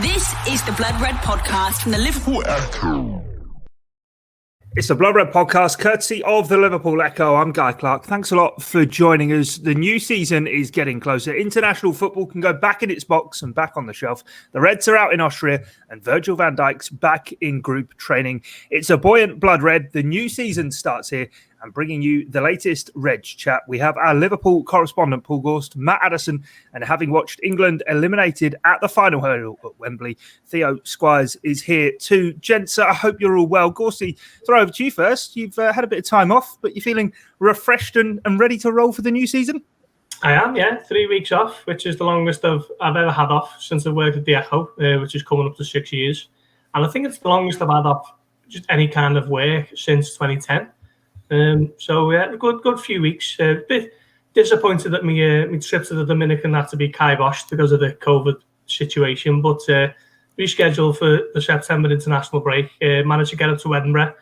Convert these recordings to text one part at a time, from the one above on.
This is the Blood Red podcast from the Liverpool Echo. It's the Blood Red podcast, courtesy of the Liverpool Echo. I'm Guy Clarke. Thanks a lot for joining us. The new season is getting closer. International football can go back in its box and back on the shelf. The Reds are out in Austria and Virgil van Dijk's back in group training. It's a buoyant Blood Red. The new season starts here. And bringing you the latest Reds chat, we have our Liverpool correspondent, Paul Gorst, Matt Addison, and having watched England eliminated at the final hurdle at Wembley, Theo Squires is here too. Gents, I hope you're all well. Gorsty, throw over to you first. You've had a bit of time off, but you're feeling refreshed and ready to roll for the new season? I am, yeah. 3 weeks off, which is the longest I've ever had off since I've worked at the Echo, which is coming up to 6 years. And I think it's the longest I've had off just any kind of work since 2010. So yeah, good few weeks. A bit disappointed that my trip to the Dominican had to be kiboshed because of the COVID situation, but rescheduled for the September international break. Managed to get up to Edinburgh,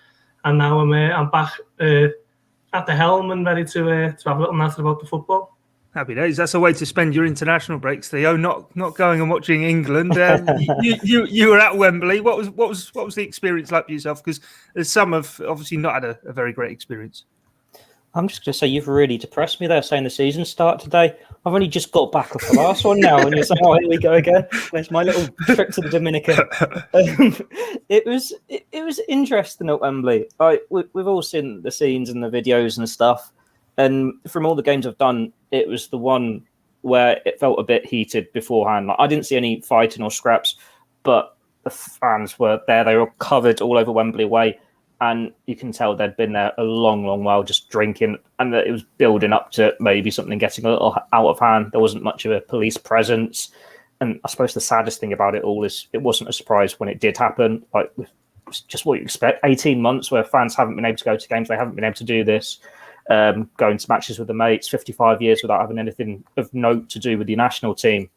and now I'm back at the helm and ready to have a little natter about the football. Happy days. That's a way to spend your international breaks, Theo. Not going and watching England. You were at Wembley. What was the experience like for yourself? Because some have obviously not had a very great experience. I'm just going to say you've really depressed me there, saying the season start today. I've only just got back off the last one now, and you're saying, "Oh, here we go again." Where's my little trip to the Dominican? It was interesting at Wembley. We've all seen the scenes and the videos and stuff. And from all the games I've done, it was the one where it felt a bit heated beforehand. Like, I didn't see any fighting or scraps, but the fans were there. They were covered all over Wembley Way. And you can tell they'd been there a long, long while just drinking. And that it was building up to maybe something getting a little out of hand. There wasn't much of a police presence. And I suppose the saddest thing about it all is it wasn't a surprise when it did happen. Like, it's just what you expect. 18 months where fans haven't been able to go to games. They haven't been able to do this. Going to matches with the mates, 55 years without having anything of note to do with the national team.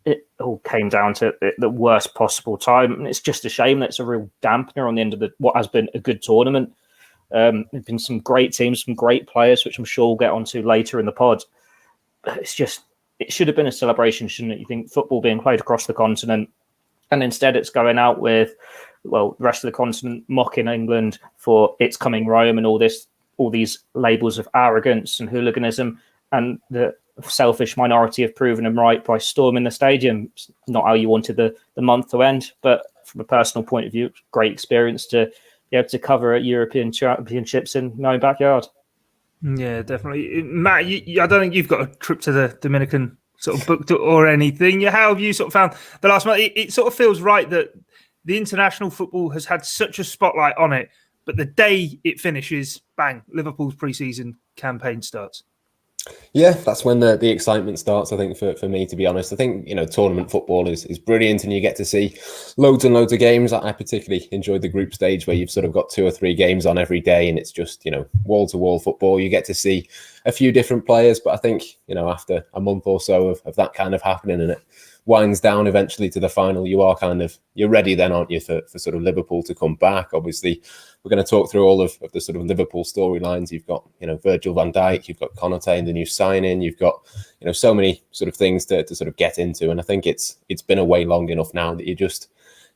It all came down to the worst possible time. And it's just a shame that it's a real dampener on the end of what has been a good tournament. There've been some great teams, some great players, which I'm sure we'll get onto later in the pod. But it should have been a celebration, shouldn't it? You think football being played across the continent, and instead it's going out with, well, the rest of the continent mocking England for its coming Rome and all these labels of arrogance and hooliganism, and the selfish minority have proven them right by storming the stadium. It's not how you wanted the month to end, but from a personal point of view, great experience to be able to cover European championships in my own backyard. Yeah, definitely. Matt, I don't think you've got a trip to the Dominican sort of booked or anything. How have you sort of found the last month? It sort of feels right that the international football has had such a spotlight on it, but the day it finishes, bang, Liverpool's pre-season campaign starts. Yeah, that's when the excitement starts, I think, for me, to be honest. I think, tournament football is brilliant and you get to see loads and loads of games. I particularly enjoyed the group stage where you've sort of got 2 or 3 games on every day and it's just, wall-to-wall football. You get to see a few different players, but I think, after a month or so of that kind of happening and it winds down eventually to the final, you're ready then, aren't you, for sort of Liverpool to come back. Obviously, we're going to talk through all of the sort of Liverpool storylines. You've got, Virgil van Dijk, you've got Konate and the new signing, you've got, so many sort of things to sort of get into. And I think it's been away long enough now that you're just,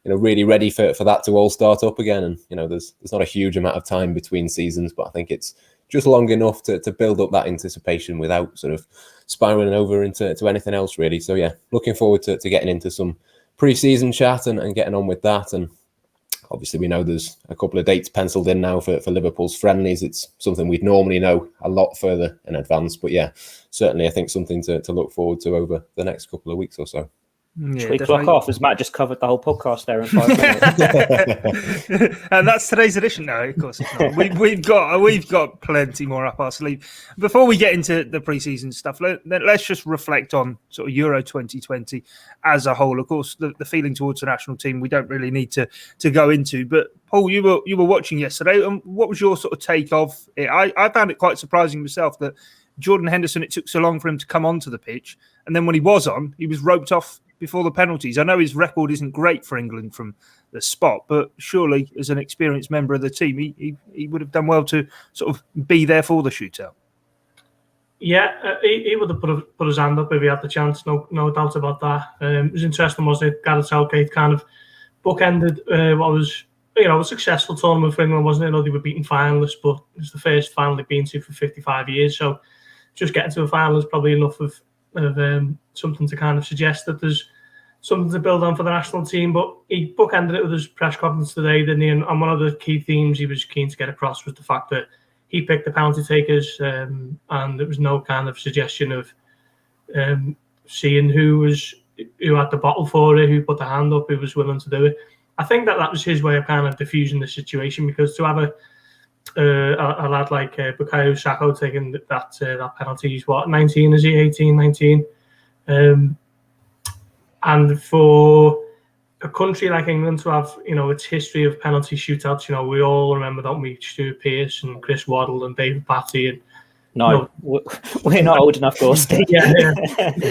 really ready for that to all start up again. And, there's not a huge amount of time between seasons, but I think it's just long enough to build up that anticipation without sort of spiraling over into anything else, really. So, yeah, looking forward to getting into some pre-season chat and getting on with that. And obviously, we know there's a couple of dates penciled in now for Liverpool's friendlies. It's something we'd normally know a lot further in advance. But, yeah, certainly I think something to look forward to over the next couple of weeks or so. Yeah, should we clock off as Matt just covered the whole podcast there in 5 minutes? And that's today's edition. No, of course it's not. We've got plenty more up our sleeve. Before we get into the pre-season stuff, let's just reflect on sort of Euro 2020 as a whole. Of course, the feeling towards the national team we don't really need to go into. But Paul, you were watching yesterday, and what was your sort of take of it? I found it quite surprising myself that Jordan Henderson, it took so long for him to come onto the pitch, and then when he was on, he was roped off before the penalties. I know his record isn't great for England from the spot, but surely as an experienced member of the team, he would have done well to sort of be there for the shootout. Yeah, he would have put his hand up if he had the chance. No doubt about that. It was interesting, wasn't it? Gareth Southgate kind of bookended what was, a successful tournament for England, wasn't it? I know they were beating finalists, but it was the first final they've been to for 55 years. So just getting to a final is probably enough of something to kind of suggest that there's something to build on for the national team. But he bookended it with his press conference today, didn't he? And one of the key themes he was keen to get across was the fact that he picked the penalty takers, and there was no kind of suggestion of seeing who had the bottle for it, who put the hand up, who was willing to do it. I think that was his way of kind of diffusing the situation, because to have a lad like Bukayo Saka taking that penalty, he's 19, is he? 18, 19? And for a country like England to have, its history of penalty shootouts, we all remember, don't we, Stuart Pearce and Chris Waddle and David Batty. And no, we're not old enough, Gorst. yeah.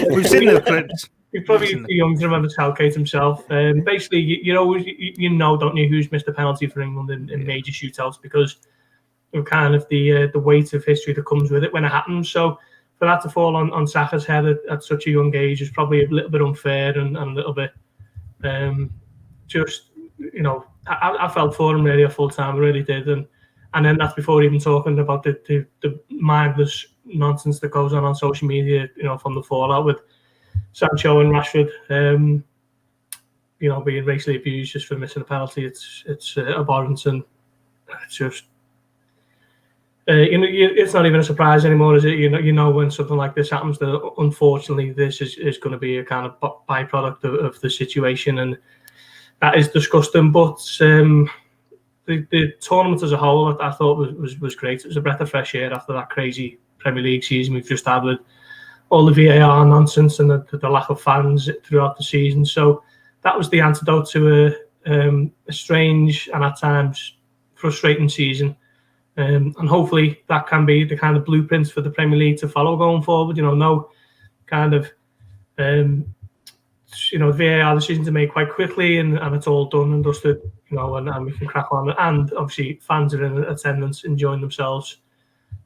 We've seen the clips. You're probably too young to remember Southgate himself. Basically, don't you, who's missed a penalty for England in major shootouts, because of kind of the weight of history that comes with it when it happens. So for that to fall on Saka's head at such a young age is probably a little bit unfair and a little bit I felt for him really a full time, I really did. And then that's before even talking about the mindless nonsense that goes on social media, from the fallout with Sancho and Rashford, being racially abused just for missing a penalty. It's abhorrent, and it's just it's not even a surprise anymore, is it? When something like this happens, that unfortunately this is going to be a kind of byproduct of the situation, and that is disgusting. But the tournament as a whole, I thought was great. It was a breath of fresh air after that crazy Premier League season we've just had with all the VAR nonsense and the lack of fans throughout the season. So that was the antidote to a strange and at times frustrating season. And hopefully that can be the kind of blueprints for the Premier League to follow going forward. No kind of VAR decisions are made quite quickly, and it's all done and dusted. And we can crack on. And obviously fans are in attendance, enjoying themselves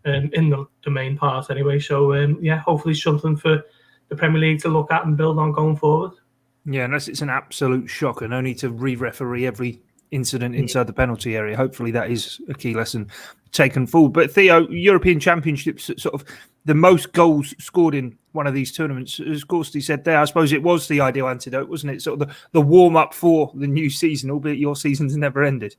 in the main part anyway. So hopefully something for the Premier League to look at and build on going forward. Yeah, unless it's an absolute shock and only to re-referee every incident inside the penalty area. Hopefully that is a key lesson taken forward. But Theo, European Championships, sort of the most goals scored in one of these tournaments, as Gorst said there, I suppose it was the ideal antidote, wasn't it? Sort of the warm-up for the new season, albeit your season's never ended.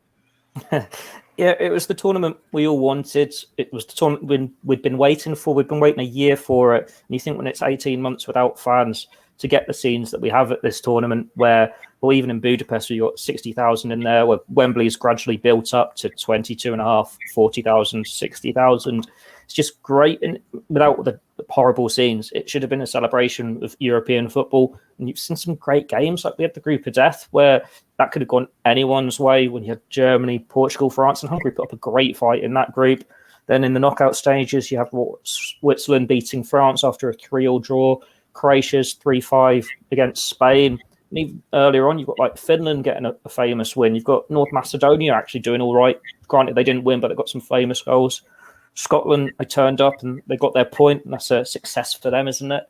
Yeah, it was the tournament we all wanted. It was the tournament we'd been waiting for. We'd been waiting a year for it. And you think when it's 18 months without fans, to get the scenes that we have at this tournament where, well, even in Budapest, we got 60,000 in there, where Wembley's gradually built up to 22.5, 40,000, 60,000. It's just great. And without the horrible scenes, it should have been a celebration of European football. And you've seen some great games, like we had the group of death, where that could have gone anyone's way. When you had Germany, Portugal, France, and Hungary put up a great fight in that group. Then in the knockout stages, you have Switzerland beating France after a 3-3 draw. Croatia's 3-5 against Spain. And even earlier on, you've got like Finland getting a famous win. You've got North Macedonia actually doing all right. Granted, they didn't win, but they got some famous goals. Scotland, they turned up and they got their point, and that's a success for them, isn't it?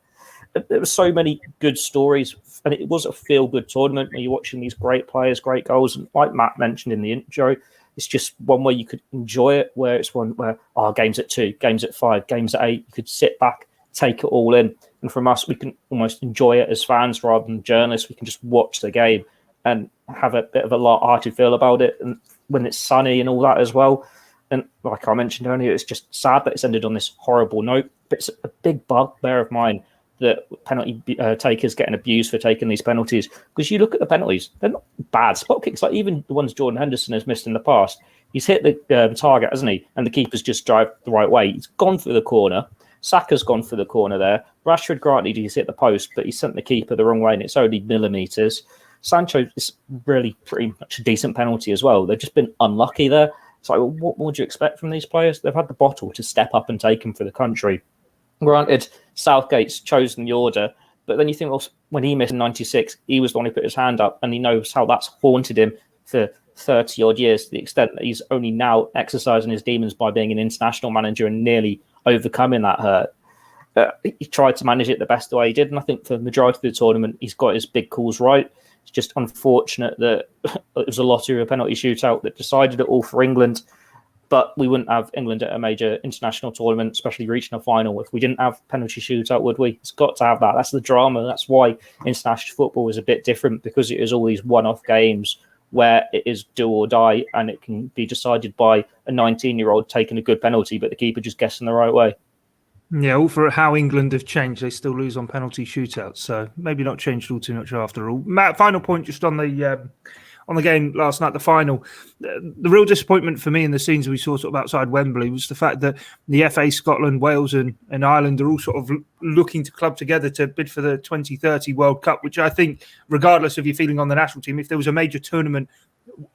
There were so many good stories, and it was a feel-good tournament where you're watching these great players, great goals. And like Matt mentioned in the intro, it's just one where you could enjoy it, where it's one where, games at 2, games at 5, games at 8, you could sit back, take it all in. And from us, we can almost enjoy it as fans rather than journalists. We can just watch the game and have a bit of a light-hearted feel about it. And when it's sunny and all that as well. And like I mentioned earlier, it's just sad that it's ended on this horrible note. But it's a big bugbear of mine that penalty takers getting abused for taking these penalties. Because you look at the penalties, they're not bad spot kicks. Like even the ones Jordan Henderson has missed in the past. He's hit the target, hasn't he? And the keeper's just drive the right way. He's gone for the corner. Saka's gone for the corner there. Rashford, granted, he's hit the post, but he sent the keeper the wrong way, and it's only millimetres. Sancho is really pretty much a decent penalty as well. They've just been unlucky there. It's like, well, what would you expect from these players? They've had the bottle to step up and take them for the country. Granted, Southgate's chosen the order, but then you think, well, when he missed in 96, he was the one who put his hand up, and he knows how that's haunted him for 30-odd years, to the extent that he's only now exercising his demons by being an international manager and nearly overcoming that hurt. he tried to manage it the best way he did, and I think for the majority of the tournament, he's got his big calls right. It's just unfortunate that it was a lottery or a penalty shootout that decided it all for England. But we wouldn't have England at a major international tournament, especially reaching a final, if we didn't have penalty shootout, would we? It's got to have that. That's the drama. That's why international football is a bit different, because it is all these one-off games where it is do or die, and it can be decided by a 19-year-old taking a good penalty, but the keeper just guessing the right way. Yeah, all for how England have changed. They still lose on penalty shootouts, so maybe not changed all too much after all. Matt, final point just on the game last night, the final. The real disappointment for me in the scenes we saw sort of outside Wembley was the fact that the FA, Scotland, Wales and Ireland are all sort of looking to club together to bid for the 2030 World Cup, which I think, regardless of your feeling on the national team, if there was a major tournament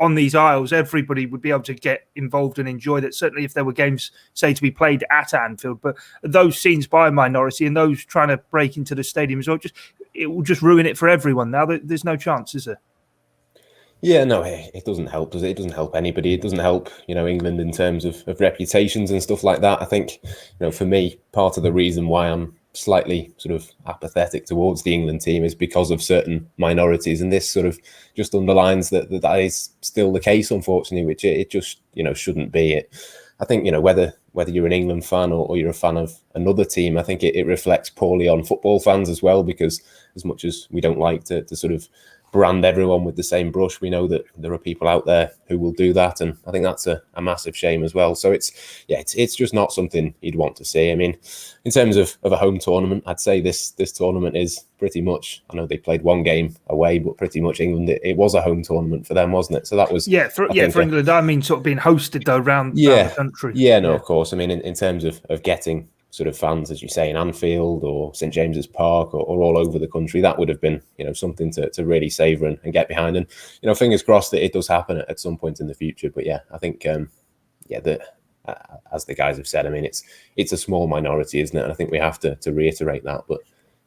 on these isles, everybody would be able to get involved and enjoy that. Certainly if there were games, say, to be played at Anfield, but those scenes by a minority and those trying to break into the stadium as well, it will just ruin it for everyone now. There's no chance, is there? Yeah, no, it doesn't help, does it? It doesn't help anybody. It doesn't help, England in terms of reputations and stuff like that. I think, for me, part of the reason why I'm slightly sort of apathetic towards the England team is because of certain minorities, and this sort of just underlines that is still the case, unfortunately, which it just shouldn't be. I think whether you're an England fan or you're a fan of another team, I think it reflects poorly on football fans as well, because as much as we don't like to sort of brand everyone with the same brush, we know that there are people out there who will do that, and I think that's a massive shame as well. So it's just not something you'd want to see. I mean, in terms of a home tournament, I'd say this tournament is pretty much, I know they played one game away, but pretty much England, it was a home tournament for them, wasn't it? So that was for England. I mean, sort of being hosted though around the country. Of course. I mean, in terms of getting sort of fans, as you say, in Anfield or St James's Park or all over the country, that would have been something to really savour and get behind. And fingers crossed that it does happen at some point in the future. But yeah, I think as the guys have said, I mean, it's a small minority, isn't it? And I think we have to reiterate that. But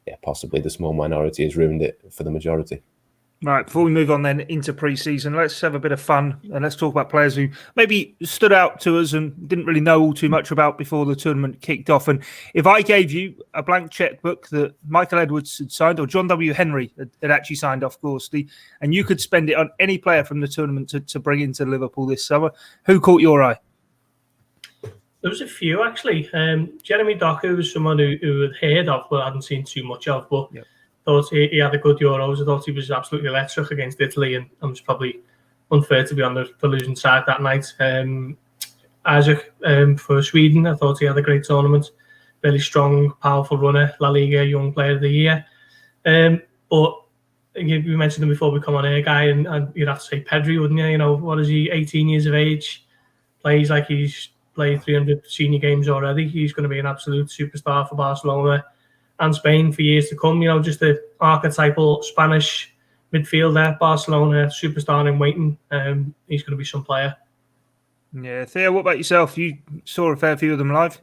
yeah, possibly the small minority has ruined it for the majority. Right, before we move on then into pre-season, let's have a bit of fun and let's talk about players who maybe stood out to us and didn't really know all too much about before the tournament kicked off. And if I gave you a blank checkbook that Michael Edwards had signed, or John W. Henry had actually signed off Gorst, and you could spend it on any player from the tournament to bring into Liverpool this summer, who caught your eye? There was a few, actually. Jeremy Doku was someone who had heard of but hadn't seen too much of, but... Yep. Thought he had a good Euros. I thought he was absolutely electric against Italy, and it was probably unfair to be on the losing side that night. Isaac for Sweden, I thought he had a great tournament. Really strong, powerful runner, La Liga Young Player of the Year. But you mentioned him before we come on air, Guy, and you'd have to say Pedri, wouldn't you? What is he, 18 years of age? Plays like he's played 300 senior games already. He's going to be an absolute superstar for Barcelona and Spain for years to come. Just the archetypal Spanish midfielder, Barcelona superstar in waiting. He's going to be some player. Yeah, Theo, what about yourself? You saw a fair few of them live.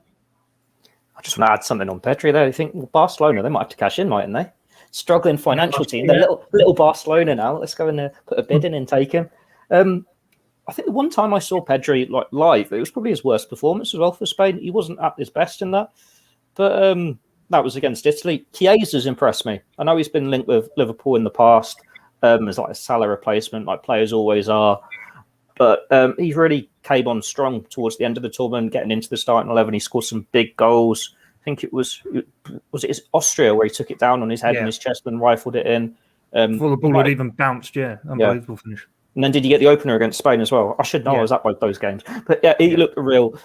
I just want to add something on Pedri there. I think Barcelona, they might have to cash in, mightn't they? Struggling financial team. They're little Barcelona now. Let's go and put a bid in and take him. I think the one time I saw Pedri live, it was probably his worst performance as well for Spain. He wasn't at his best in that. But that was against Italy. Chiesa's impressed me. I know he's been linked with Liverpool in the past as like a Salah replacement, like players always are. But he really came on strong towards the end of the tournament, getting into the starting 11. He scored some big goals. I think it was Austria where he took it down on his head and his chest and rifled it in. Before the ball had even bounced, unbelievable finish. And then did he get the opener against Spain as well? I should know. I was at both those games. But yeah, he looked a real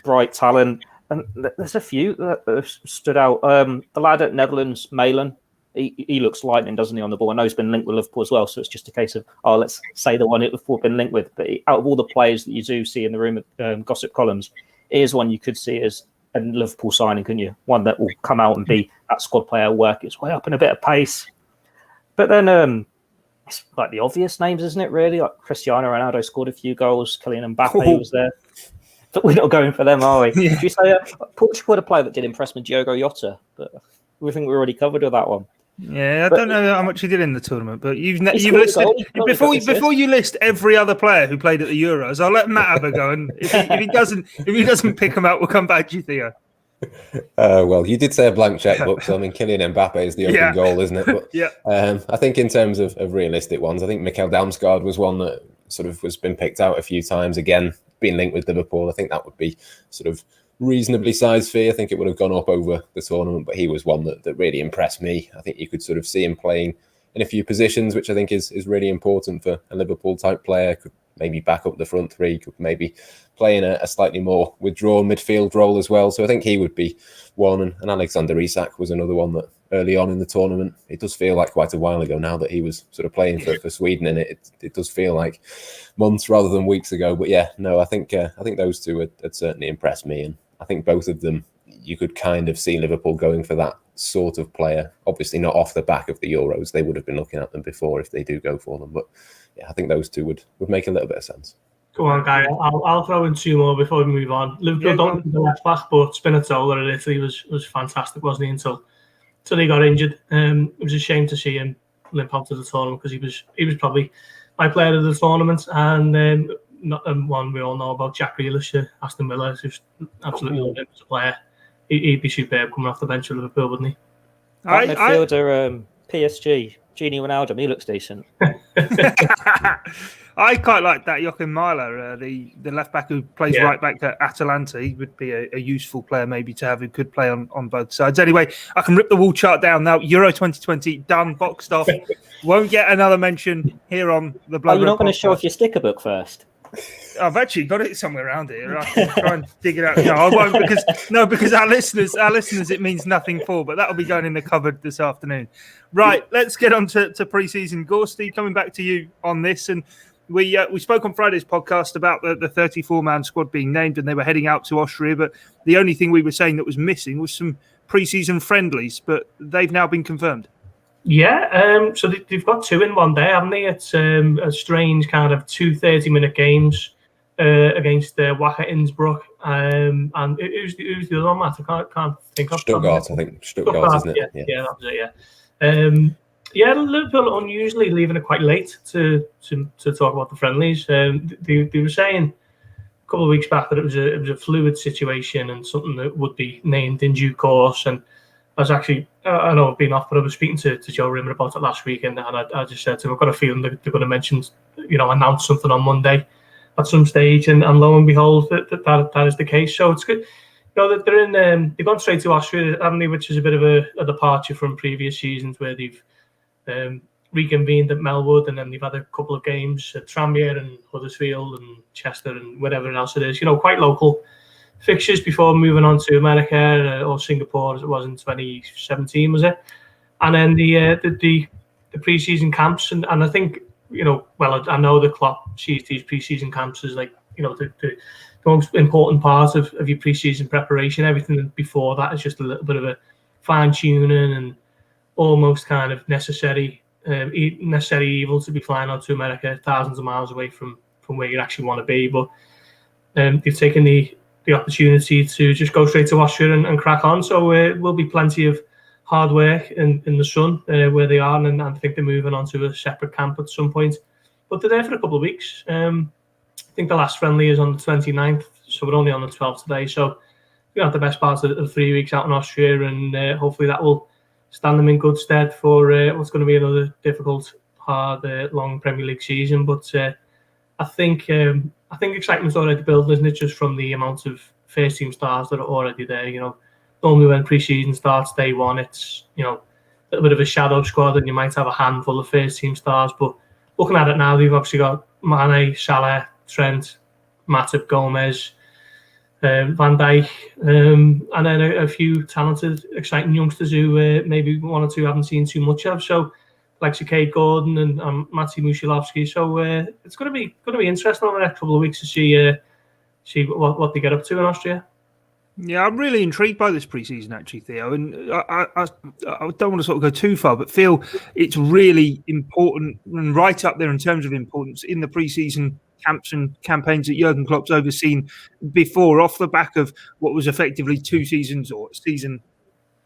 bright talent. And there's a few that stood out. The lad at Netherlands, Malen, he looks lightning, doesn't he, on the ball? I know he's been linked with Liverpool as well, so it's just a case of, let's say the one Liverpool been linked with. But out of all the players that you do see in the room at Gossip Columns, here's one you could see as a Liverpool signing, couldn't you? One that will come out and be that squad player, work its way up in a bit of pace. But then it's like the obvious names, isn't it, really? Like Cristiano Ronaldo scored a few goals, Kylian Mbappe was there. But we're not going for them, are we? Yeah. Did you say Portugal had a player that did impress me, Diogo Jota? But we think we're already covered with that one. Yeah, I don't know how much he did in the tournament, but you've listed before you list every other player who played at the Euros. I'll let Matt have a go, and if he doesn't pick them out, we'll come back to you, Theo. Well, you did say a blank checkbook, so I mean, Kylian Mbappe is the open goal, isn't it? But Yeah. I think in terms of realistic ones, I think Mikkel Damsgaard was one that sort of was been picked out a few times. Again, being linked with Liverpool, I think that would be sort of reasonably sized fee. I think it would have gone up over the tournament, but he was one that really impressed me. I think you could sort of see him playing in a few positions, which I think is really important for a Liverpool type player. Could maybe back up the front three, could maybe play in a slightly more withdrawn midfield role as well. So I think he would be one. And Alexander Isak was another one that early on in the tournament, it does feel like quite a while ago now that he was sort of playing for Sweden, and it does feel like months rather than weeks ago. But yeah, no, I think those two had certainly impressed me, and I think both of them, you could kind of see Liverpool going for that sort of player. Obviously not off the back of the Euros. They would have been looking at them before if they do go for them. But yeah, I think those two would make a little bit of sense. Go on, Guy. I'll throw in two more before we move on. Liverpool don't need the left back, but Spinazzola at Italy was fantastic, wasn't he? Until he got injured. It was a shame to see him limp out of the tournament because he was probably my player of the tournament, and not one we all know about, Jack Grealish, Aston Villa, who's absolutely loved him as a player. He'd be superb coming off the bench of Liverpool, wouldn't he? Midfielder, PSG, Gini Wijnaldum, he looks decent. I quite like that Joachim Mahler, the left back who plays right back at Atalanta. He would be a useful player maybe to have who could play on both sides. Anyway, I can rip the wall chart down now. Euro 2020 done, boxed off. Won't get another mention here on the Blood. You're not going to show off your sticker book first? I've actually got it somewhere around here. I can try and dig it out. No, I won't because our listeners, it means nothing for. But that'll be going in the cupboard this afternoon. Right, let's get on to pre-season. Gorsty, coming back to you on this, and we spoke on Friday's podcast about the 34-man squad being named, and they were heading out to Austria. But the only thing we were saying that was missing was some pre-season friendlies. But they've now been confirmed. Yeah, so they've got two in one day, haven't they? It's a strange kind of 2 30-minute games against Wacker Innsbruck. And who's the other one, Matt? I can't think of. Stuttgart, I think. Stuttgart, isn't it? Yeah, that was it, yeah. Liverpool unusually leaving it quite late to talk about the friendlies. They were saying a couple of weeks back that it was a fluid situation and something that would be named in due course. And I was actually, I know I've been off, but I was speaking to Joe Rimmer about it last week, and I just said to him, I've got a feeling they're going to mention, announce something on Monday at some stage, and lo and behold, that is the case. So it's good. They're in. They've gone straight to Austria, haven't they? Which is a bit of a departure from previous seasons where they've reconvened at Melwood, and then they've had a couple of games at Tranmere and Huddersfield and Chester and whatever else it is. Quite local fixtures before moving on to America or Singapore, as it was in 2017, was it? And then the pre-season camps, and I think I know the Klopp sees these pre-season camps as like the most important part of your pre-season preparation. Everything before that is just a little bit of a fine-tuning and almost kind of necessary evil to be flying out to America, thousands of miles away from where you actually want to be. But they've taken the opportunity to just go straight to Austria and crack on. So it will be plenty of hard work in the sun where they are, and I think they're moving on to a separate camp at some point. But they're there for a couple of weeks. I think the last friendly is on the 29th, so we're only on the 12th today. So we have the best part of 3 weeks out in Austria, and hopefully that will stand them in good stead for what's going to be another difficult, hard, long Premier League season. But I think excitement's already building, isn't it? Just from the amount of first team stars that are already there. Normally when pre-season starts day one, it's a little bit of a shadow squad, and you might have a handful of first team stars. But looking at it now, they've obviously got Mane, Salah, Trent, Matip, Gomez, Van Dijk, and then a few talented, exciting youngsters who maybe one or two haven't seen too much of. So, like Kate Gordon and Matty Musialowski. So it's going to be interesting over the next couple of weeks to see what they get up to in Austria. Yeah, I'm really intrigued by this pre-season, actually, Theo. And I don't want to sort of go too far, but feel it's really important and right up there in terms of importance in the pre-season camps and campaigns that Jurgen Klopp's overseen before, off the back of what was effectively 2 seasons or a season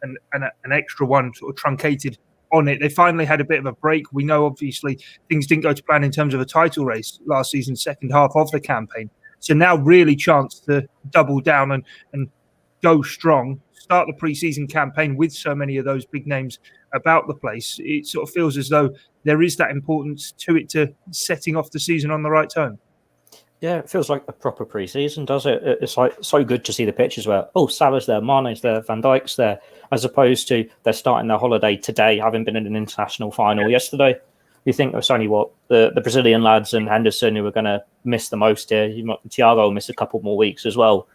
and an extra one sort of truncated on it. They finally had a bit of a break. We know, obviously, things didn't go to plan in terms of a title race last season, second half of the campaign. So now really chance to double down and go strong, start the pre-season campaign with so many of those big names about the place, it sort of feels as though there is that importance to it to setting off the season on the right tone. Yeah, it feels like a proper pre-season, does it? It's like so good to see the pictures where, Salah's there, Mane's there, Van Dijk's there, as opposed to they're starting their holiday today, having been in an international final yesterday. You think it's only the Brazilian lads and Henderson who are going to miss the most here. Thiago will miss a couple more weeks as well.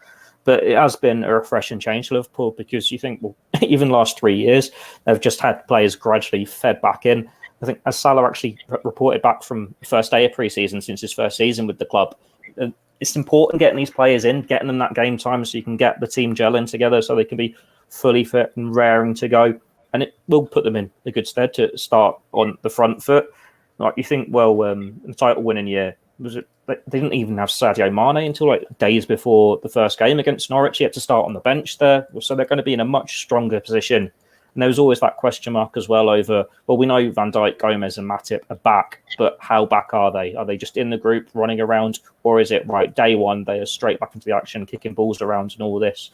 But it has been a refreshing change to Liverpool, because you think, even last 3 years, they've just had players gradually fed back in. I think as Salah actually reported back from the first day of pre-season since his first season with the club, it's important getting these players in, getting them that game time so you can get the team gelling together so they can be fully fit and raring to go. And it will put them in a good stead to start on the front foot. Like you think, the title winning year, they didn't even have Sadio Mane until like days before the first game against Norwich. He had to start on the bench there. So they're going to be in a much stronger position. And there was always that question mark as well over, we know Van Dijk, Gomez and Matip are back, but how back are they? Are they just in the group running around? Or is it, day one, they are straight back into the action, kicking balls around and all this?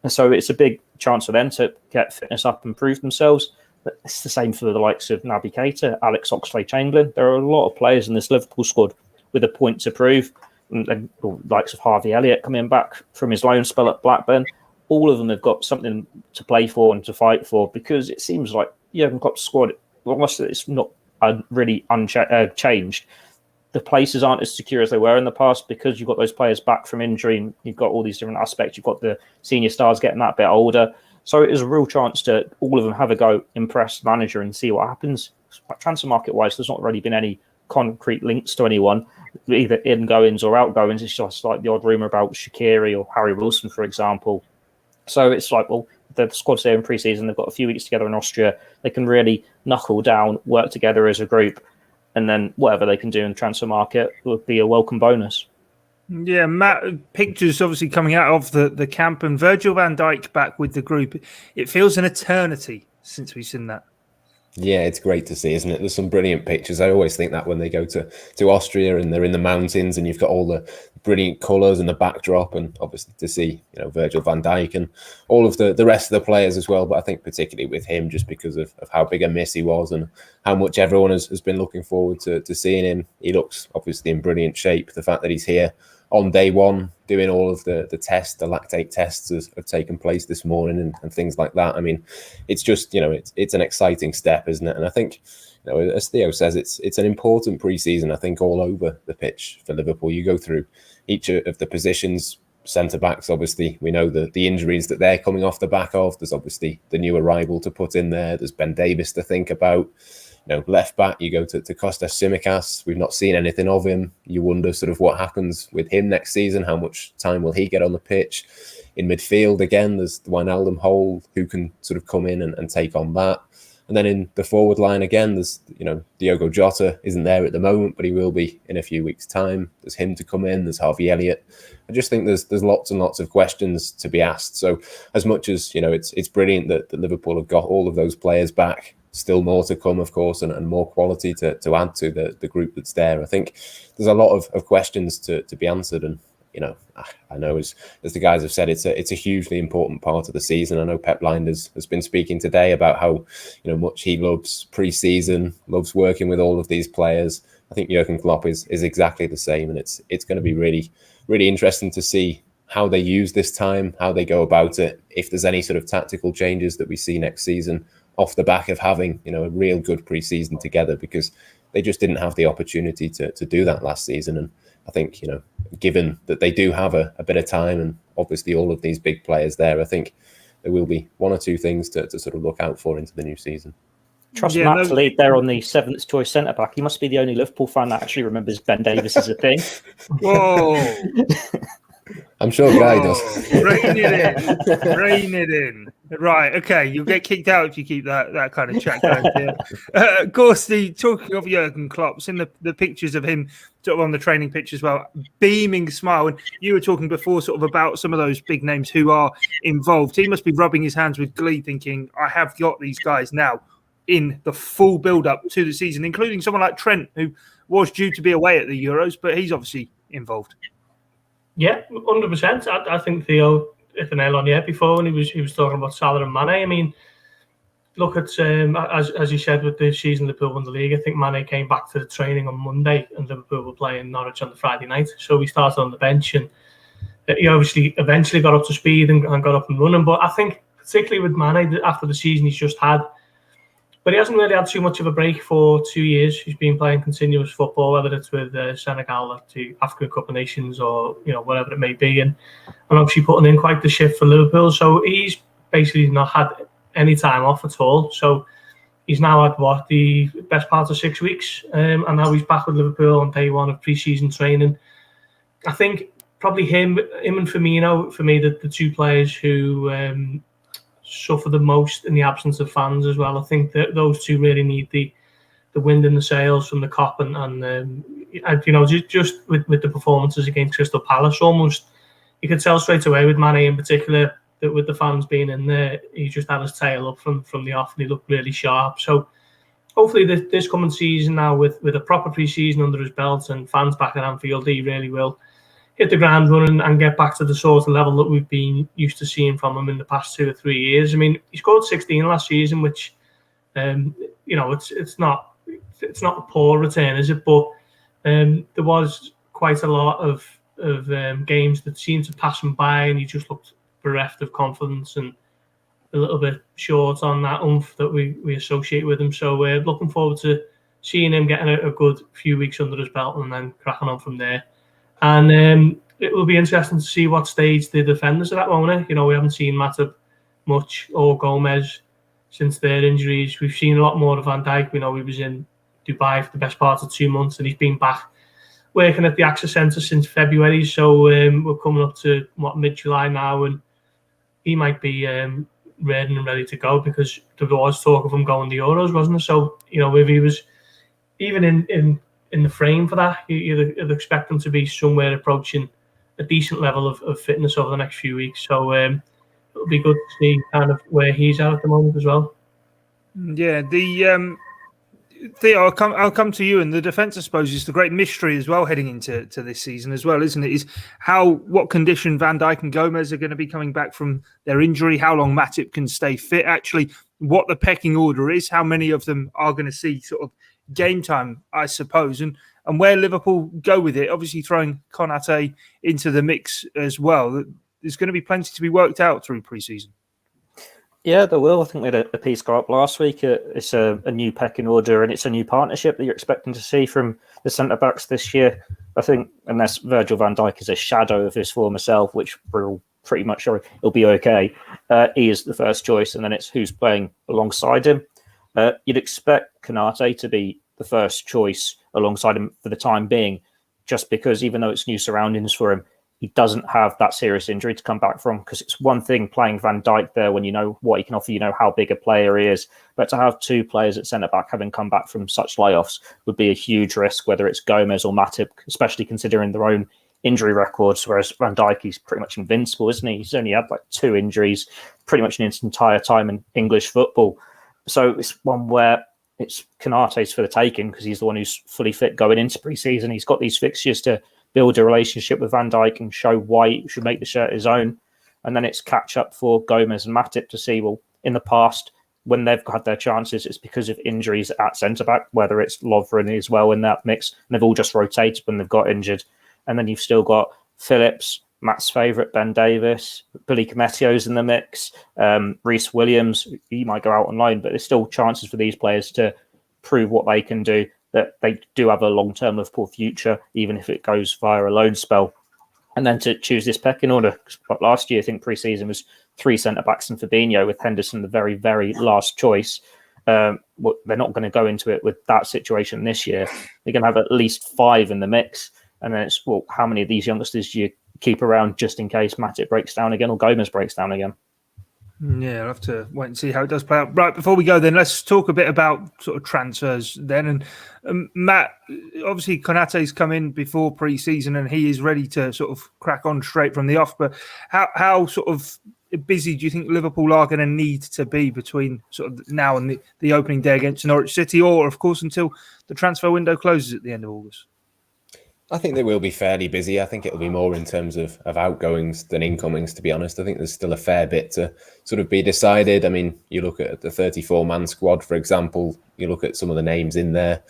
And so it's a big chance for them to get fitness up and prove themselves. But it's the same for the likes of Naby Keita, Alex Oxlade-Chamberlain. There are a lot of players in this Liverpool squad with a point to prove. And likes of Harvey Elliott coming back from his loan spell at Blackburn. All of them have got something to play for and to fight for, because it seems like Jurgen Klopp's squad, unless it's not really changed, the places aren't as secure as they were in the past, because you've got those players back from injury and you've got all these different aspects. You've got the senior stars getting that bit older. So it is a real chance to all of them have a go, impress the manager and see what happens. Transfer market-wise, there's not really been any concrete links to anyone, either ingoings or outgoings. It's just like the odd rumour about Shaqiri or Harry Wilson, for example. So it's like, the squad's there in pre-season. They've got a few weeks together in Austria. They can really knuckle down, work together as a group, and then whatever they can do in the transfer market would be a welcome bonus. Yeah, Matt, pictures obviously coming out of the camp, and Virgil van Dijk back with the group. It feels an eternity since we've seen that. Yeah, it's great to see, isn't it? There's some brilliant pictures. I always think that when they go to Austria and they're in the mountains and you've got all the brilliant colours and the backdrop, and obviously to see, Virgil van Dijk and all of the rest of the players as well. But I think particularly with him, just because of how big a miss he was and how much everyone has been looking forward to seeing him. He looks obviously in brilliant shape. The fact that he's here on day one, doing all of the tests, the lactate tests have taken place this morning and things like that. I mean, it's just, it's an exciting step, isn't it? And I think, as Theo says, it's an important pre-season, I think, all over the pitch for Liverpool. You go through each of the positions, centre-backs, obviously, we know the injuries that they're coming off the back of. There's obviously the new arrival to put in there. There's Ben Davies to think about. Left back, you go to Kostas Tsimikas. We've not seen anything of him. You wonder sort of what happens with him next season. How much time will he get on the pitch? In midfield, again, there's the Wijnaldum hole, who can sort of come in and take on that. And then in the forward line, again, there's, Diogo Jota isn't there at the moment, but he will be in a few weeks' time. There's him to come in. There's Harvey Elliott. I just think there's lots and lots of questions to be asked. So as much as, it's brilliant that Liverpool have got all of those players back, still more to come, of course, and more quality to add to the group that's there. I think there's a lot of questions to be answered. And, I know as the guys have said, it's a hugely important part of the season. I know Pep Lijnders has been speaking today about how, much he loves pre-season, loves working with all of these players. I think Jurgen Klopp is exactly the same. And it's going to be really, really interesting to see how they use this time, how they go about it, if there's any sort of tactical changes that we see next season off the back of having, a real good pre-season together, because they just didn't have the opportunity to do that last season. And I think, given that they do have a bit of time and obviously all of these big players there, I think there will be one or two things to sort of look out for into the new season. Trust Matt to lead there on the 7th choice centre-back. He must be the only Liverpool fan that actually remembers Ben Davies as a thing. Whoa! I'm sure Guy does. Rein it in. Right, okay. You'll get kicked out if you keep that kind of chat going there. Gorsty, talking of Jurgen Klopp, seen the pictures of him sort of on the training pitch as well, beaming smile. And you were talking before sort of about some of those big names who are involved. He must be rubbing his hands with glee, thinking, I have got these guys now in the full build-up to the season, including someone like Trent, who was due to be away at the Euros, but he's obviously involved. Yeah, 100%. I think Theo hit the nail on the head before when he was talking about Salah and Mane. I mean, look at as you said with the season Liverpool won the league. I think Mane came back to the training on Monday, and Liverpool were playing Norwich on the Friday night. So he started on the bench, and he obviously eventually got up to speed and got up and running. But I think particularly with Mane, after the season he's just had, but he hasn't really had too much of a break for 2 years. He's been playing continuous football, whether it's with Senegal or the African Cup of Nations or whatever it may be, and obviously putting in quite the shift for Liverpool. So he's basically not had any time off at all. So he's now had the best part of 6 weeks, and now he's back with Liverpool on day one of pre-season training. I think probably him and Firmino, for me, the two players who suffer the most in the absence of fans as well. I think that those two really need the wind in the sails from the Kop and just with the performances against Crystal Palace, almost you could tell straight away with Mane in particular that with the fans being in there, he just had his tail up from the off and he looked really sharp. So hopefully this coming season now with a proper pre-season under his belt and fans back at Anfield, he really will hit the ground running and get back to the sort of level that we've been used to seeing from him in the past 2 or 3 years. I mean, he scored 16 last season, which it's not a poor return, is it? But there was quite a lot of games that seemed to pass him by, and he just looked bereft of confidence and a little bit short on that oomph that we associate with him. So we're looking forward to seeing him getting a good few weeks under his belt and then cracking on from there. And it will be interesting to see what stage the defenders are at, won't it? We haven't seen Matip much or Gomez since their injuries. We've seen a lot more of Van Dijk. We know he was in Dubai for the best part of 2 months, and he's been back working at the Access Centre since February. So we're coming up to mid-July now, and he might be ready and ready to go because there was talk of him going to the Euros, wasn't there? So if he was even in the frame for that, you'd expect him to be somewhere approaching a decent level of fitness over the next few weeks. So it'll be good to see kind of where he's at the moment as well. Yeah, Theo, I'll come to you. And the defence, I suppose, is the great mystery as well heading into this season as well, isn't it? Is what condition Van Dijk and Gomez are going to be coming back from their injury, how long Matip can stay fit, actually, what the pecking order is, how many of them are going to see sort of game time, I suppose, and where Liverpool go with it. Obviously, throwing Konate into the mix as well. There's going to be plenty to be worked out through pre-season. Yeah, there will. I think we had a piece go up last week. It's a new pecking order and it's a new partnership that you're expecting to see from the centre-backs this year. I think unless Virgil van Dijk is a shadow of his former self, which we're pretty much sure he'll be okay, he is the first choice, and then it's who's playing alongside him. You'd expect Konate to be the first choice alongside him for the time being, just because even though it's new surroundings for him, he doesn't have that serious injury to come back from. Because it's one thing playing Van Dijk there when you know what he can offer, you know how big a player he is. But to have two players at centre-back having come back from such layoffs would be a huge risk, whether it's Gomez or Matip, especially considering their own injury records, whereas Van Dijk is pretty much invincible, isn't he? He's only had like 2 injuries pretty much in his entire time in English football. So it's one where it's Konate's for the taking because he's the one who's fully fit going into pre-season. He's got these fixtures to build a relationship with Van Dijk and show why he should make the shirt his own. And then it's catch up for Gomez and Matip to see, well, in the past, when they've had their chances, it's because of injuries at centre-back, whether it's Lovren as well in that mix. And they've all just rotated when they've got injured. And then you've still got Phillips, Matt's favourite, Ben Davis, Billy Cometio's in the mix, Reece Williams, he might go out on loan, but there's still chances for these players to prove what they can do, that they do have a long-term Liverpool future, even if it goes via a loan spell. And then to choose this pecking order, last year, I think pre-season was 3 centre-backs and Fabinho, with Henderson the very, very last choice. They're not going to go into it with that situation this year. They're going to have at least 5 in the mix. And then it's, well, how many of these youngsters do you keep around just in case Matip breaks down again or Gomez breaks down again? Yeah, I'll have to wait and see how it does play out. Right, before we go then, let's talk a bit about sort of transfers then. And Matt, obviously Konate's come in before pre-season and he is ready to sort of crack on straight from the off. But how sort of busy do you think Liverpool are going to need to be between sort of now and the opening day against Norwich City, or of course until the transfer window closes at the end of August? I think they will be fairly busy. I think it'll be more in terms of outgoings than incomings, to be honest. I think there's still a fair bit to sort of be decided. I mean, you look at the 34-man squad, for example, you look at some of the names in there.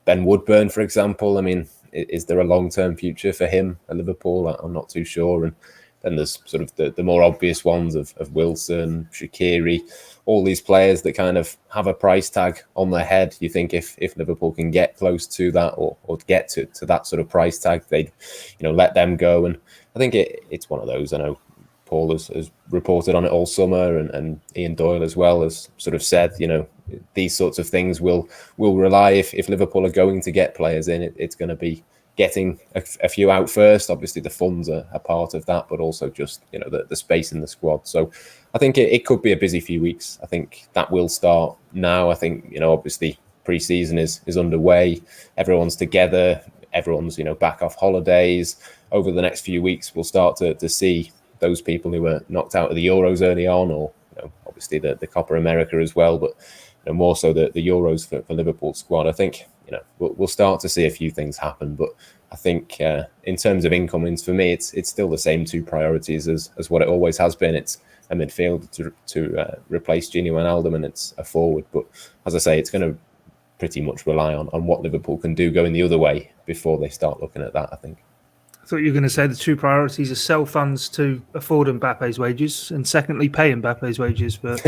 Ben Woodburn, for example, I mean, is there a long-term future for him at Liverpool? I'm not too sure. And then there's sort of the more obvious ones of Wilson, Shaqiri, all these players that kind of have a price tag on their head. You think if Liverpool can get close to that or get to that sort of price tag, they'd let them go. And I think it's one of those. I know Paul has reported on it all summer, and Ian Doyle as well has sort of said, these sorts of things will rely, if Liverpool are going to get players in, it's going to be getting a few out first. Obviously, the funds are a part of that, but also just the space in the squad. So I think it could be a busy few weeks. I think that will start now. I think obviously pre-season is underway. Everyone's together. Everyone's back off holidays. Over the next few weeks, we'll start to see those people who were knocked out of the Euros early on, or obviously the Copa America as well, but more so the Euros for Liverpool squad. I think we'll start to see a few things happen, but I think in terms of incomings, for me, it's still the same two priorities as what it always has been. It's a midfield to replace Gini Wijnaldum, and it's a forward. But as I say, it's going to pretty much rely on what Liverpool can do going the other way before they start looking at that, I think. I thought you were going to say the two priorities are sell funds to afford Mbappe's wages, and secondly, pay Mbappe's wages. But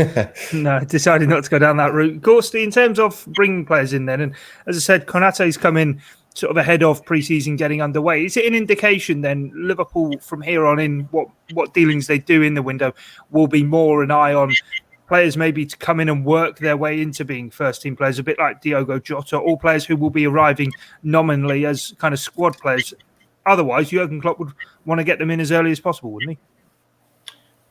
no, decided not to go down that route. Gorst, in terms of bringing players in then, and as I said, Konate's come in sort of ahead of pre-season getting underway. Is it an indication then Liverpool from here on in, what dealings they do in the window will be more an eye on players maybe to come in and work their way into being first-team players, a bit like Diogo Jota, all players who will be arriving nominally as kind of squad players? Otherwise, Jurgen Klopp would want to get them in as early as possible, wouldn't he?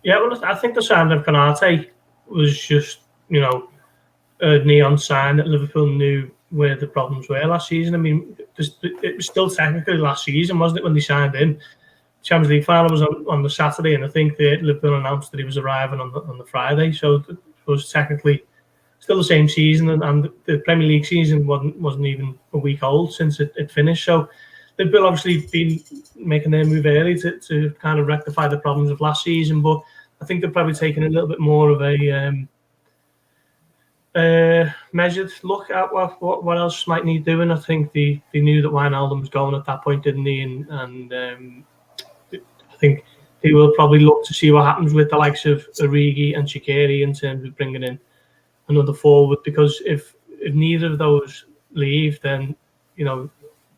Yeah, well, I think the signing of Konate was just, a neon sign that Liverpool knew where the problems were last season. I mean, it was still technically last season, wasn't it, when they signed in? Champions League final was on the Saturday, and I think Liverpool announced that he was arriving on the Friday. So it was technically still the same season, and the Premier League season wasn't even a week old since it finished. So Liverpool obviously been making their move early to kind of rectify the problems of last season, but I think they're probably taking a little bit more of a measured look at what else might need doing. I think they knew that Wijnaldum was going at that point, didn't they? And I think they will probably look to see what happens with the likes of Origi and Shaqiri in terms of bringing in another forward, because if neither of those leave, then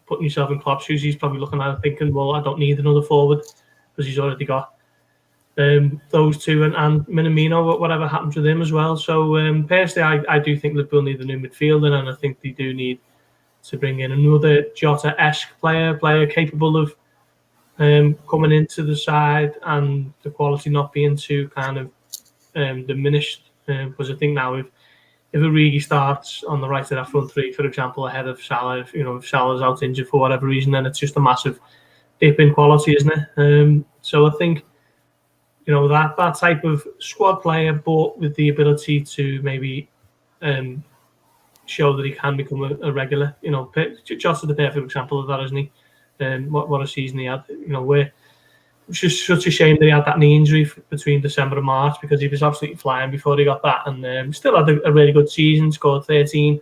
putting yourself in Klopp's shoes, he's probably looking at it thinking, well, I don't need another forward because he's already got those two and Minamino, whatever happens with him as well. So personally, I do think Liverpool need a new midfielder, and I think they do need to bring in another Jota-esque player capable of coming into the side and the quality not being too kind of diminished. Because I think now if Origi starts on the right of that front three, for example, ahead of Salah, if Salah's out injured for whatever reason, then it's just a massive dip in quality, isn't it? So I think, that type of squad player, but with the ability to maybe show that he can become a regular. Jota's the perfect example of that, isn't he? What a season he had. It's just such a shame that he had that knee injury between December and March, because he was absolutely flying before he got that, and still had a really good season, scored 13,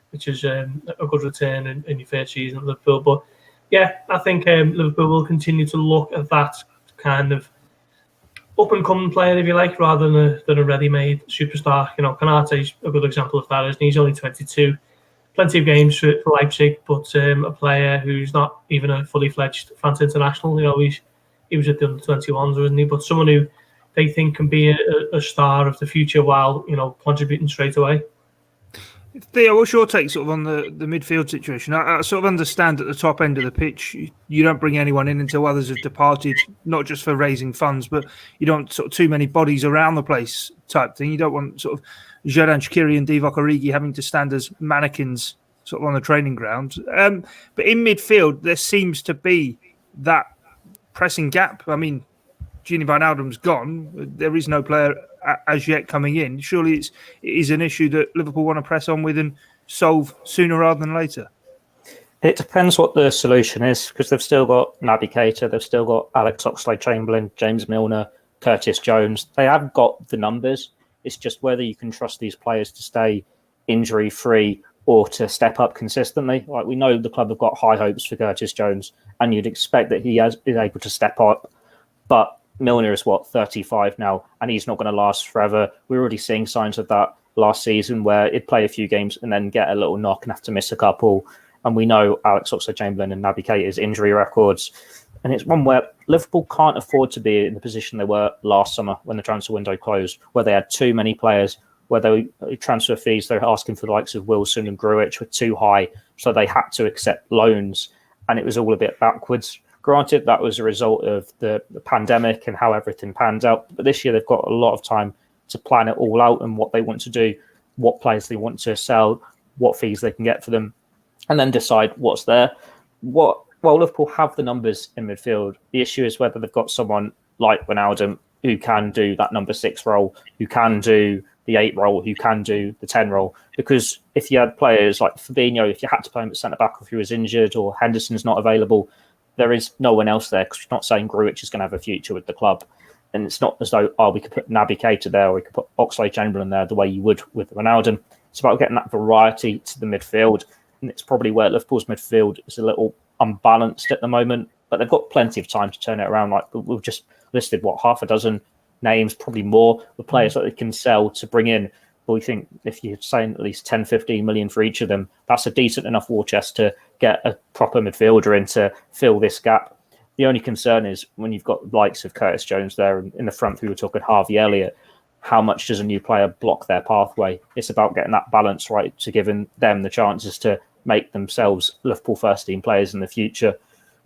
which is a good return in your first season at Liverpool. But yeah, I think Liverpool will continue to look at that kind of up-and-coming player, if you like, rather than a ready-made superstar. Konate's a good example of that, isn't he? He's only 22. Plenty of games for Leipzig, but a player who's not even a fully-fledged France international. He was at the under-21s, wasn't he? But someone who they think can be a star of the future while, contributing straight away. Theo, what's your take sort of on the midfield situation? I sort of understand at the top end of the pitch, you don't bring anyone in until others have departed, not just for raising funds, but you don't sort of too many bodies around the place type thing. You don't want sort of Xherdan Shaqiri and Divock Origi having to stand as mannequins sort of on the training ground. But in midfield, there seems to be that pressing gap. I mean, Gini Wijnaldum's gone. There is no player as yet coming in. Surely it is an issue that Liverpool want to press on with and solve sooner rather than later. It depends what the solution is, because they've still got Naby Keita, they've still got Alex Oxlade-Chamberlain, James Milner, Curtis Jones. They have got the numbers. It's just whether you can trust these players to stay injury-free or to step up consistently. Like, we know the club have got high hopes for Curtis Jones, and you'd expect that he is able to step up. But Milner is, 35 now, and he's not going to last forever. We're already seeing signs of that last season, where he'd play a few games and then get a little knock and have to miss a couple. And we know Alex Oxlade-Chamberlain and Naby Keita's injury records. And it's one where Liverpool can't afford to be in the position they were last summer when the transfer window closed, where they had too many players, where the transfer fees they're asking for the likes of Wilson and Grujic were too high, so they had to accept loans, and it was all a bit backwards. Granted, that was a result of the pandemic and how everything panned out, but this year they've got a lot of time to plan it all out and what they want to do, what players they want to sell, what fees they can get for them, and then decide what's there. Well, Liverpool have the numbers in midfield. The issue is whether they've got someone like Wijnaldum who can do that number 6 role, who can do the 8 role, who can do the 10 role. Because if you had players like Fabinho, if you had to play him at centre-back if he was injured, or Henderson's not available, there is no one else there, because we're not saying Grujic is going to have a future with the club. And it's not as though, we could put Naby Keita there, or we could put Oxlade-Chamberlain there the way you would with Wijnaldum. It's about getting that variety to the midfield. And it's probably where Liverpool's midfield is a little unbalanced at the moment, but they've got plenty of time to turn it around. Like, we've just listed, half a dozen names, probably more, with players that they can sell to bring in. But we think if you're saying at least 10, 15 million for each of them, that's a decent enough war chest to get a proper midfielder in to fill this gap. The only concern is when you've got the likes of Curtis Jones there in the front, we were talking Harvey Elliott, how much does a new player block their pathway? It's about getting that balance right, to giving them the chances to make themselves Liverpool first team players in the future.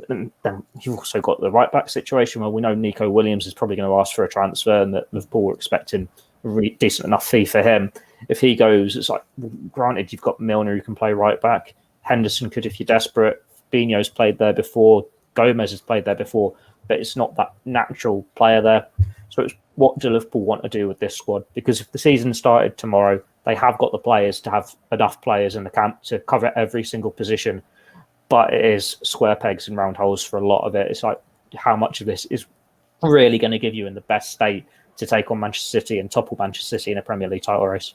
And then you've also got the right back situation where we know Nico Williams is probably going to ask for a transfer, and that Liverpool were expecting a really decent enough fee for him. If he goes, it's like, granted, you've got Milner who can play right back. Henderson could if you're desperate. Fabinho's played there before. Gomez has played there before, but it's not that natural player there. So it's, what do Liverpool want to do with this squad? Because if the season started tomorrow, they have got the players to have enough players in the camp to cover every single position. But it is square pegs and round holes for a lot of it. It's like, how much of this is really going to give you in the best state to take on Manchester City and topple Manchester City in a Premier League title race?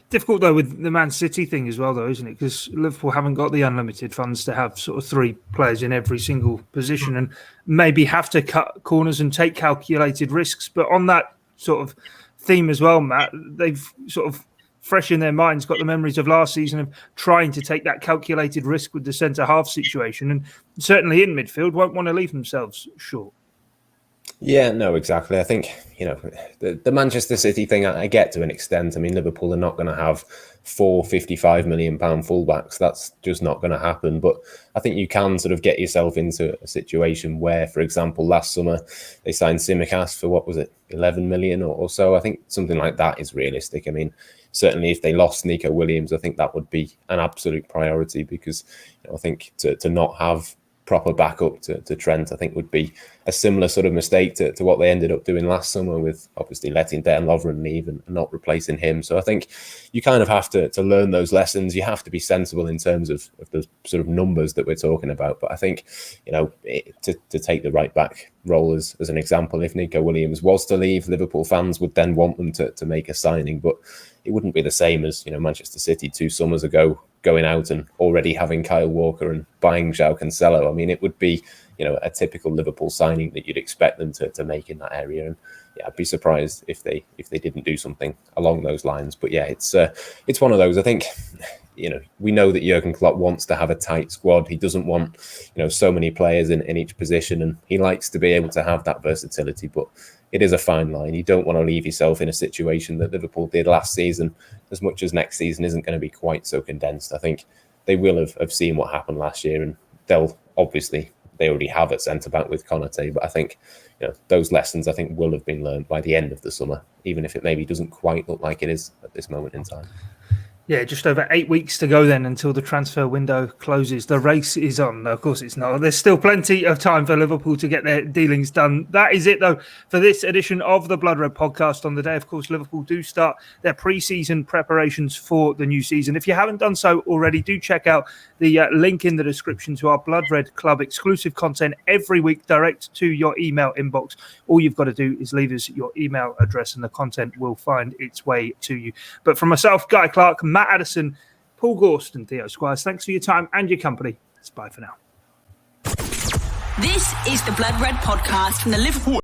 Difficult, though, with the Man City thing as well, though, isn't it? Because Liverpool haven't got the unlimited funds to have sort of 3 players in every single position, and maybe have to cut corners and take calculated risks. But on that sort of theme as well, Matt, they've sort of fresh in their minds got the memories of last season of trying to take that calculated risk with the centre-half situation, and certainly in midfield won't want to leave themselves short. Yeah, no, exactly. I think, the Manchester City thing, I get to an extent. I mean, Liverpool are not going to have 4 £55 million fullbacks. That's just not going to happen. But I think you can sort of get yourself into a situation where, for example, last summer they signed Tsimikas for, 11 million or so. I think something like that is realistic. I mean, certainly if they lost Nico Williams, I think that would be an absolute priority, because I think to not have proper backup to Trent, I think would be a similar sort of mistake to what they ended up doing last summer, with obviously letting Dejan Lovren leave and not replacing him. So I think you kind of have to learn those lessons. You have to be sensible in terms of the sort of numbers that we're talking about. But I think, to take the right back role as an example, if Nico Williams was to leave, Liverpool fans would then want them to make a signing. But it wouldn't be the same as, Manchester City 2 summers ago, going out and already having Kyle Walker and buying João Cancelo. I mean, it would be, a typical Liverpool signing that you'd expect them to make in that area. And yeah, I'd be surprised if they didn't do something along those lines. But yeah, it's one of those. I think, we know that Jurgen Klopp wants to have a tight squad. He doesn't want, so many players in each position, and he likes to be able to have that versatility. But it is a fine line. You don't want to leave yourself in a situation that Liverpool did last season, as much as next season isn't going to be quite so condensed. I think they will have seen what happened last year, and they already have at centre-back with Konate. But I think, those lessons, I think, will have been learned by the end of the summer, even if it maybe doesn't quite look like it is at this moment in time. Yeah, just over 8 weeks to go then until the transfer window closes. The race is on. No, of course it's not. There's still plenty of time for Liverpool to get their dealings done. That is it, though, for this edition of the Blood Red podcast. On the day, of course, Liverpool do start their pre-season preparations for the new season. If you haven't done so already, do check out the link in the description to our Blood Red Club exclusive content every week direct to your email inbox. All you've got to do is leave us your email address and the content will find its way to you. But from myself, Guy Clarke, Matt Addison, Paul Gorst and Theo Squires, thanks for your time and your company. It's bye for now. This is the Blood Red podcast from the Liverpool